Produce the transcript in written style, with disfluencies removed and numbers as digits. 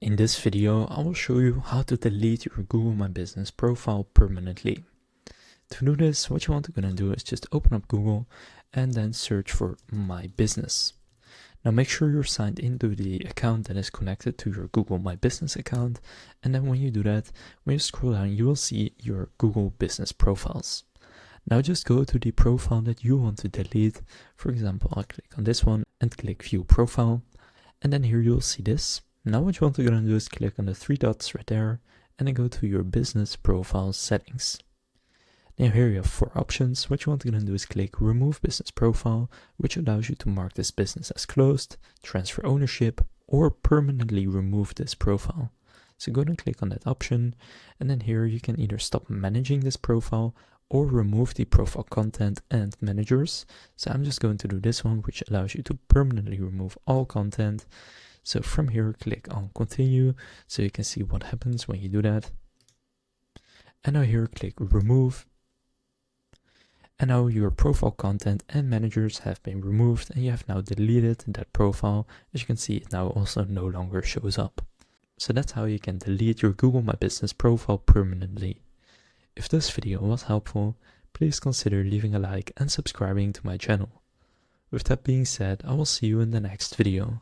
In this video, I will show you how to delete your Google My Business profile permanently. To do this, what you want to do is just open up Google and then search for My Business. Now make sure you're signed into the account that is connected to your Google My Business account, and then when you do that, when you scroll down, you will see your Google Business profiles. Now just go to the profile that you want to delete. For example, I'll click on this one and click View Profile, and then here you'll see this. Now what you want to do is click on the three dots right there and then go to your business profile settings. Now here you have four options. What you want to do is click remove business profile, which allows you to mark this business as closed, transfer ownership, or permanently remove this profile. So go and click on that option, and then here you can either stop managing this profile or remove the profile content and managers. So I'm just going to do this one, which allows you to permanently remove all content. So from here, click on continue, so you can see what happens when you do that. And now here, click remove. And now your profile content and managers have been removed, and you have now deleted that profile. As you can see, it now also no longer shows up. So that's how you can delete your Google My Business profile permanently. If this video was helpful, please consider leaving a like and subscribing to my channel. With that being said, I will see you in the next video.